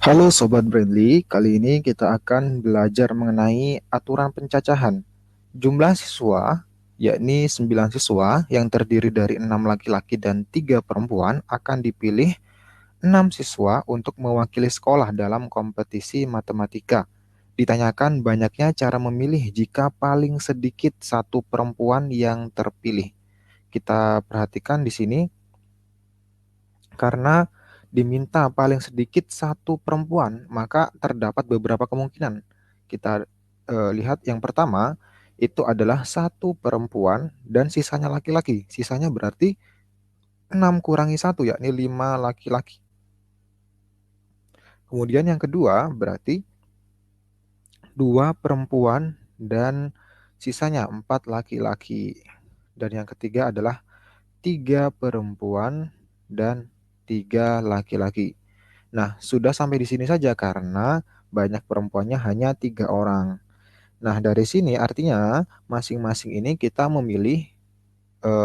Halo Sobat Brandly, kali ini kita akan belajar mengenai aturan pencacahan. Jumlah siswa, yakni 9 siswa yang terdiri dari 6 laki-laki dan 3 perempuan akan dipilih 6 siswa untuk mewakili sekolah dalam kompetisi matematika. Ditanyakan banyaknya cara memilih jika paling sedikit satu perempuan yang terpilih. Kita perhatikan di sini karena diminta paling sedikit satu perempuan, maka terdapat beberapa kemungkinan. Kita lihat yang pertama itu adalah satu perempuan dan sisanya laki-laki. Sisanya berarti 6 kurangi satu, yakni 5 laki-laki. Kemudian yang kedua berarti 2 perempuan dan sisanya 4 laki-laki. Dan yang ketiga adalah 3 perempuan dan 3 laki-laki. Nah, sudah sampai di sini saja karena banyak perempuannya hanya 3 orang. Nah, dari sini artinya masing-masing ini kita memilih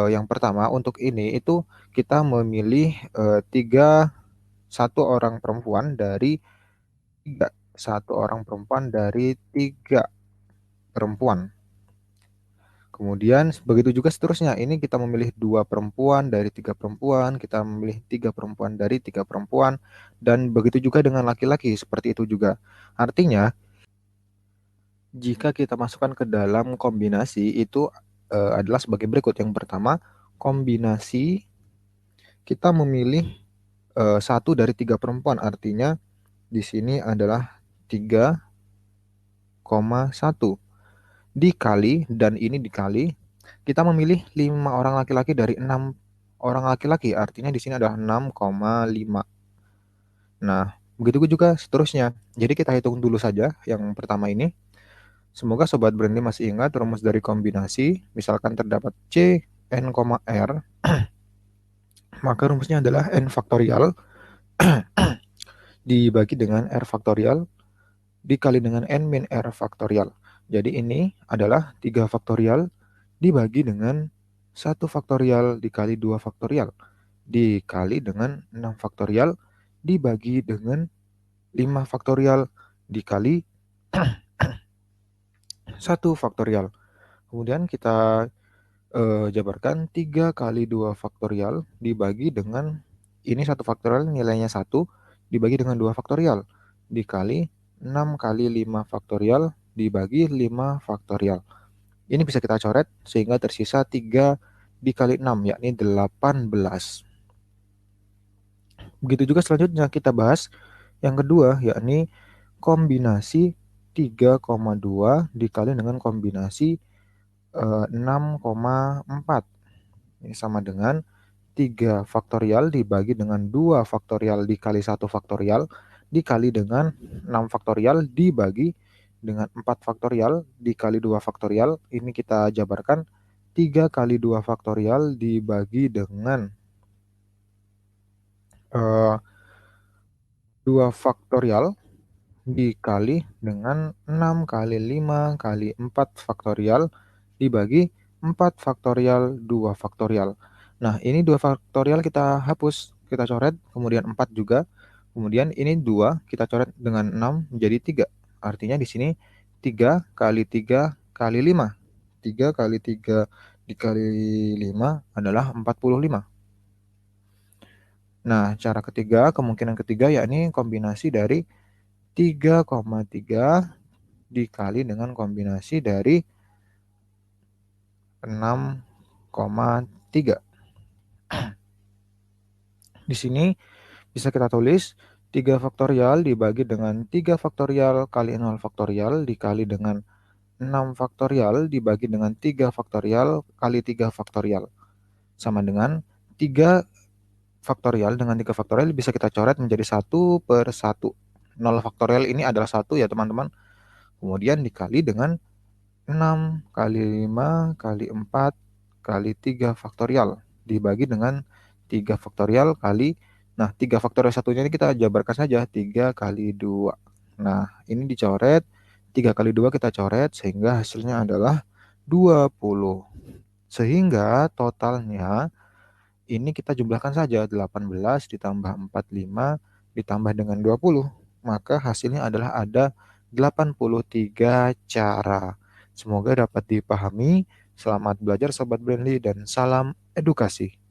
yang pertama untuk ini itu kita memilih satu orang perempuan dari tiga, satu orang perempuan dari 3 perempuan. Kemudian begitu juga seterusnya. Ini kita memilih 2 perempuan dari 3 perempuan, kita memilih 3 perempuan dari 3 perempuan, dan begitu juga dengan laki-laki, seperti itu juga. Artinya, jika kita masukkan ke dalam kombinasi itu adalah sebagai berikut. Yang pertama, kombinasi kita memilih satu dari 3 perempuan, artinya di sini adalah 3,1 dikali, dan ini dikali, kita memilih 5 orang laki-laki dari 6 orang laki-laki, artinya di sini adalah 6,5. Nah, begitu juga seterusnya. Jadi kita hitung dulu saja yang pertama ini. Semoga Sobat Brandly masih ingat rumus dari kombinasi. Misalkan terdapat C, N, R, maka rumusnya adalah N faktorial dibagi dengan R faktorial dikali dengan N min R faktorial. Jadi ini adalah 3 faktorial dibagi dengan 1 faktorial dikali 2 faktorial dikali dengan 6 faktorial dibagi dengan 5 faktorial dikali 1 faktorial. Kemudian kita jabarkan 3 kali 2 faktorial dibagi dengan ini 1 faktorial nilainya 1 dibagi dengan 2 faktorial dikali 6 kali 5 faktorial dibagi 5 faktorial. Ini bisa kita coret sehingga tersisa 3 dikali 6 yakni 18. Begitu juga selanjutnya kita bahas yang kedua yakni kombinasi 3,2 dikali dengan kombinasi 6,4. Ini sama dengan 3 faktorial dibagi dengan 2 faktorial dikali 1 faktorial dikali dengan 6 faktorial dibagi dengan 4 faktorial dikali 2 faktorial. Ini kita jabarkan 3 kali 2 faktorial dibagi dengan 2 faktorial dikali dengan 6 kali 5 kali 4 faktorial dibagi 4 faktorial 2 faktorial. Nah, ini 2 faktorial kita hapus, kita coret, kemudian 4 juga. Kemudian ini 2 kita coret dengan 6 menjadi 3. Artinya di sini 3 kali 3 kali 5. 3 kali 3 dikali 5 adalah 45. Nah, cara ketiga, kemungkinan ketiga yakni kombinasi dari 3,3 dikali dengan kombinasi dari 6,3. Di sini bisa kita tulis 3 faktorial dibagi dengan 3 faktorial kali 0 faktorial dikali dengan 6 faktorial dibagi dengan 3 faktorial kali 3 faktorial. Sama dengan 3 faktorial dengan 3 faktorial bisa kita coret menjadi 1/1. 0 faktorial ini adalah 1 ya teman-teman. Kemudian dikali dengan 6 kali 5 kali 4 kali 3 faktorial dibagi dengan 3 faktorial kali, nah 3 faktorial satunya ini kita jabarkan saja 3 kali 2. Nah, ini dicoret, 3 kali 2 kita coret sehingga hasilnya adalah 20. Sehingga totalnya ini kita jumlahkan saja 18 ditambah 45 ditambah dengan 20. maka hasilnya adalah ada 83 cara. Semoga dapat dipahami. Selamat belajar Sobat Brandly dan salam edukasi.